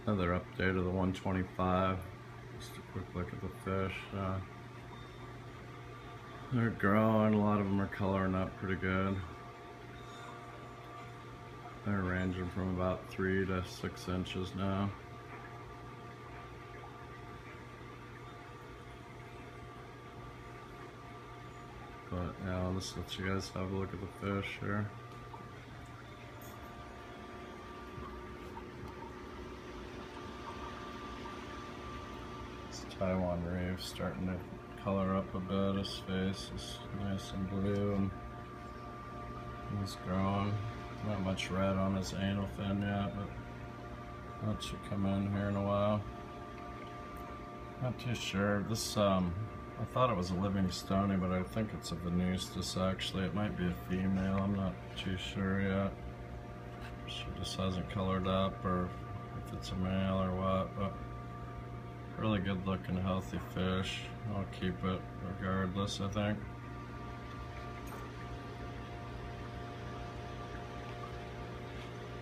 Another update of the 125. Just a quick look at the fish. They're growing, a lot of them are coloring up pretty good. They're ranging from about 3 to 6 inches now. But yeah, I'll just let you guys have a look at the fish here. This Taiwan reef starting to color up a bit. His face is nice and blue and he's growing. Not much red on his anal fin yet, but that should come in here in a while. Not too sure. This I thought it was a living stony, but I think it's a Venustus actually. It might be a female, I'm not too sure yet. She just hasn't colored up, or if it's a male or what, but really good looking healthy fish. I'll keep it regardless, I think.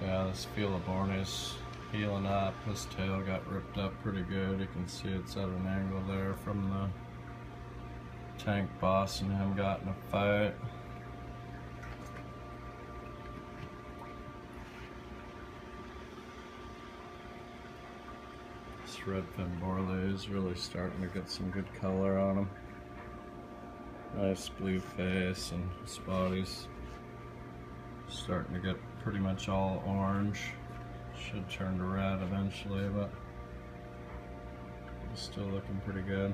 Yeah, this Felibornis healing up. His tail got ripped up pretty good. You can see it's at an angle there from the tank boss and him got in a fight. This redfin Borley is really starting to get some good color on him. Nice blue face, and his body's starting to get pretty much all orange. Should turn to red eventually, but it's still looking pretty good.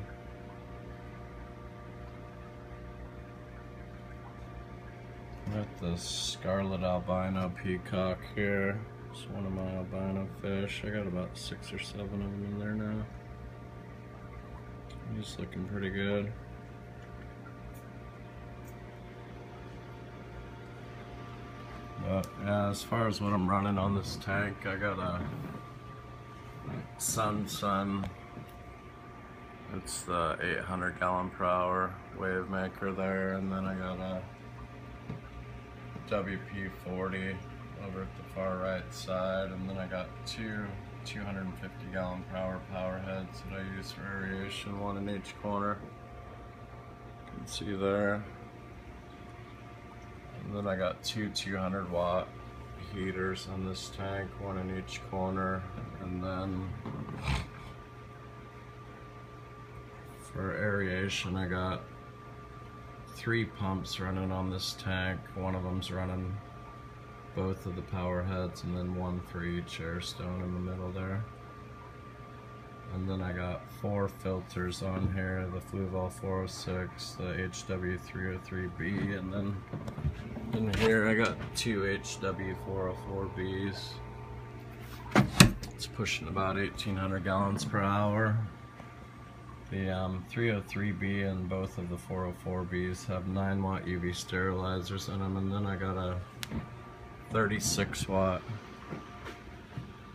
Got the scarlet albino peacock here. It's one of my albino fish. I got about 6 or 7 of them in there now. He's looking pretty good. But yeah, as far as what I'm running on this tank, I got a Sun. It's the 800 gallon per hour wave maker there, and then I got a WP40 over at the far right side, and then I got two 250 gallon per hour power heads that I use for aeration, one in each corner. You can see there. And then I got two 200 watt heaters on this tank, one in each corner, and then for aeration I got 3 pumps running on this tank. One of them's running both of the power heads, and then one for each air stone in the middle there. And then I got 4 filters on here, the Fluval 406, the HW303B, and then in here I got 2 HW404Bs. It's pushing about 1,800 gallons per hour. The 303B and both of the 404Bs have 9 watt UV sterilizers in them, and then I got a 36 watt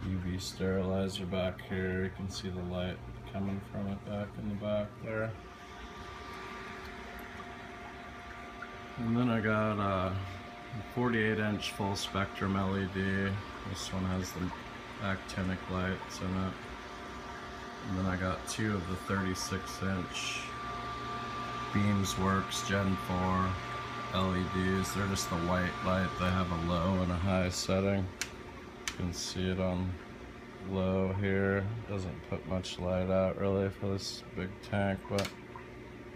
UV sterilizer back here. You can see the light coming from it back in the back there. And then I got a 48-inch full spectrum LED. This one has the actinic lights in it. And then I got 2 of the 36-inch Beamsworks Gen 4 LEDs. They're just the white light. They have a low and a high setting. You can see it on low here. Doesn't put much light out really for this big tank, but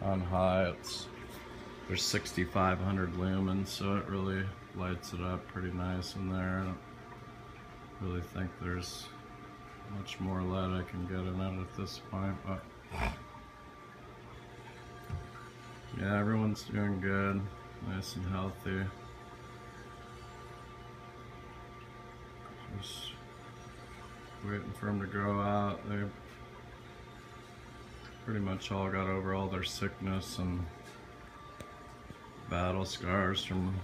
on high there's 6,500 lumens, so it really lights it up pretty nice in there. I don't really think there's much more light I can get in it at this point, but yeah, everyone's doing good, nice and healthy. Just waiting for them to grow out. They pretty much all got over all their sickness and battle scars from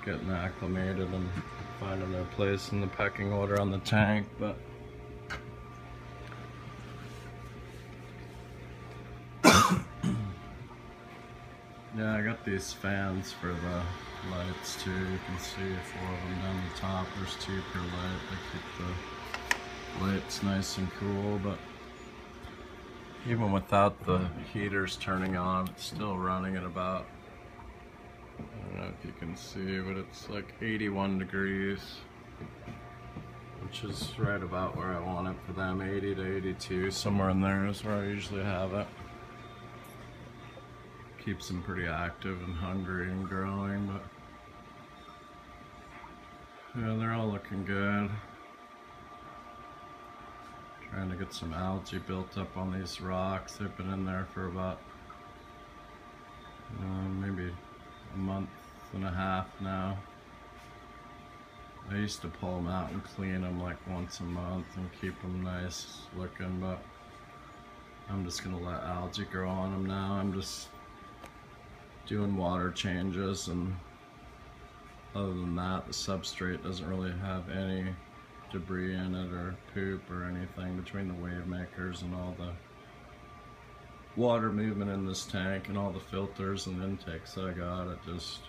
getting acclimated and finding their place in the pecking order on the tank, but yeah, I got these fans for the lights too. You can see 4 of them down the top. There's 2 per light. They keep the late's nice and cool, but even without the heaters turning on, it's still running at about, I don't know if you can see, but it's like 81 degrees, which is right about where I want it for them. 80 to 82, somewhere in there is where I usually have it. Keeps them pretty active and hungry and growing, but yeah, they're all looking good. Trying to get some algae built up on these rocks. They've been in there for about maybe a month and a half now. I used to pull them out and clean them like once a month and keep them nice looking, but I'm just gonna let algae grow on them now. I'm just doing water changes, and other than that, the substrate doesn't really have any debris in it or poop or anything between the wave makers and all the water movement in this tank and all the filters and intakes that I got. It just,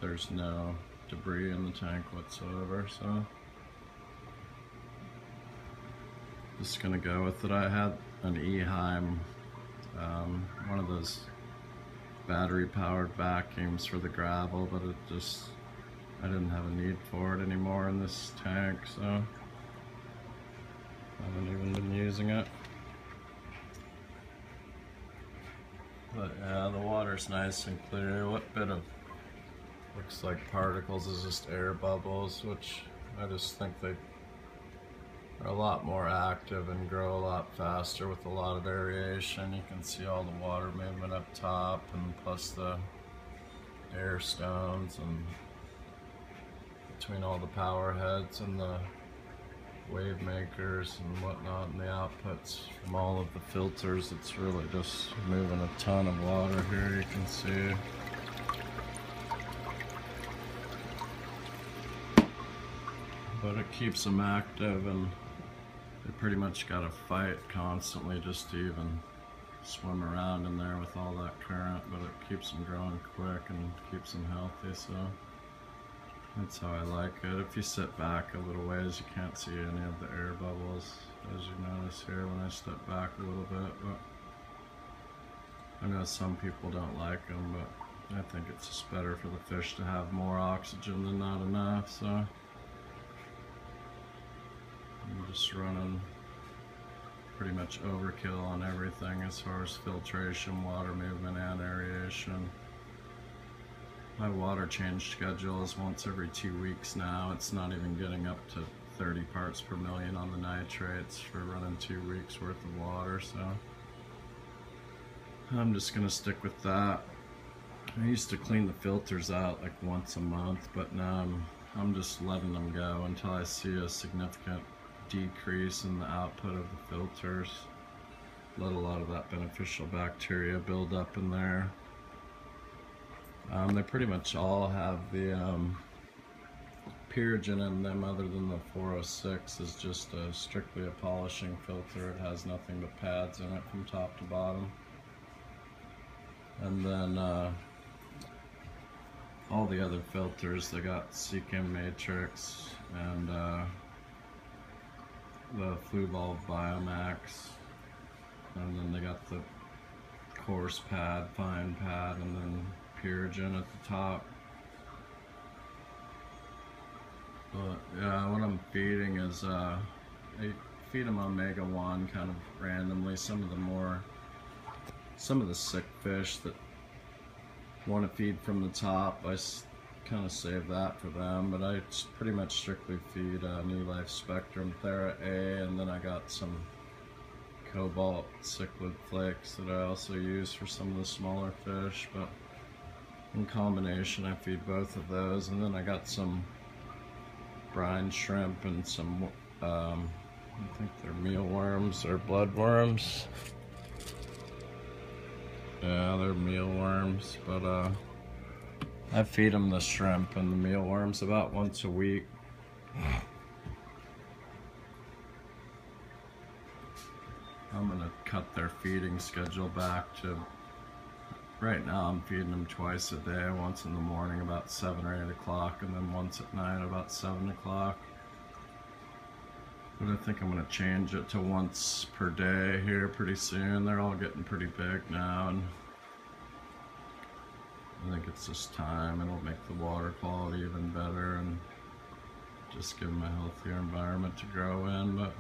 there's no debris in the tank whatsoever, so just gonna go with it. I had an Eheim, one of those battery powered vacuums for the gravel, but it just, I didn't have a need for it anymore in this tank, so I haven't even been using it. But yeah, the water's nice and clear. What bit of looks like particles is just air bubbles, which I just think they are a lot more active and grow a lot faster with a lot of variation. You can see all the water movement up top, and plus the air stones, and between all the power heads and the wave makers and whatnot, and the outputs from all of the filters, it's really just moving a ton of water here, you can see. But it keeps them active, and they pretty much got to fight constantly just to even swim around in there with all that current, but it keeps them growing quick and keeps them healthy, so that's how I like it. If you sit back a little ways, you can't see any of the air bubbles, as you notice here when I step back a little bit, but I know some people don't like them, but I think it's just better for the fish to have more oxygen than not enough, so I'm just running pretty much overkill on everything as far as filtration, water movement, and aeration. My water change schedule is once every 2 weeks now. It's not even getting up to 30 parts per million on the nitrates for running 2 weeks worth of water, so I'm just gonna stick with that. I used to clean the filters out like once a month, but now I'm just letting them go until I see a significant decrease in the output of the filters. Let a lot of that beneficial bacteria build up in there. They pretty much all have the pyrogen in them, other than the 406 is just strictly a polishing filter. It has nothing but pads in it from top to bottom. And then all the other filters, they got Seachem Matrix and the Fluval Biomax, and then they got the coarse pad, fine pad, and then pyrogen at the top. But yeah, what I'm feeding is I feed them omega-1 kind of randomly. Some of the sick fish that want to feed from the top, I kind of save that for them, but I pretty much strictly feed New Life Spectrum Thera A, and then I got some cobalt cichlid flakes that I also use for some of the smaller fish, but in combination I feed both of those. And then I got some brine shrimp and some I think they're mealworms or bloodworms. Yeah, they're mealworms, but I feed them the shrimp and the mealworms about once a week. I'm gonna cut their feeding schedule back to, right now I'm feeding them twice a day, once in the morning about 7 or 8 o'clock, and then once at night about 7 o'clock. But I think I'm going to change it to once per day here pretty soon. They're all getting pretty big now, and I think it's just time. It'll make the water quality even better and just give them a healthier environment to grow in. But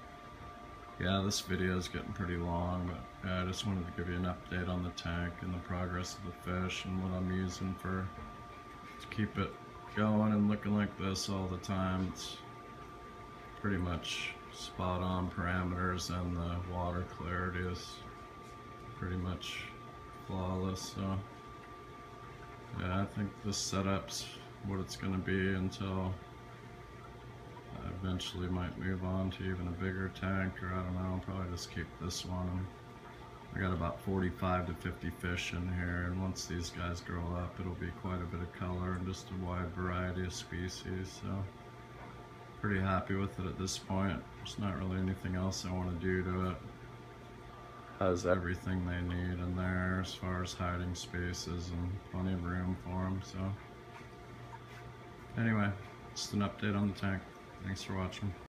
yeah, this video is getting pretty long, but yeah, I just wanted to give you an update on the tank and the progress of the fish and what I'm using to keep it going and looking like this all the time. It's pretty much spot on parameters, and the water clarity is pretty much flawless. So yeah, I think this setup's what it's going to be until I eventually might move on to even a bigger tank, or I don't know, I'll probably just keep this one. I got about 45 to 50 fish in here, and once these guys grow up, it'll be quite a bit of color and just a wide variety of species. So pretty happy with it at this point. There's not really anything else I want to do to it. Has everything they need in there as far as hiding spaces and plenty of room for them. So anyway, just an update on the tank. Thanks for watching.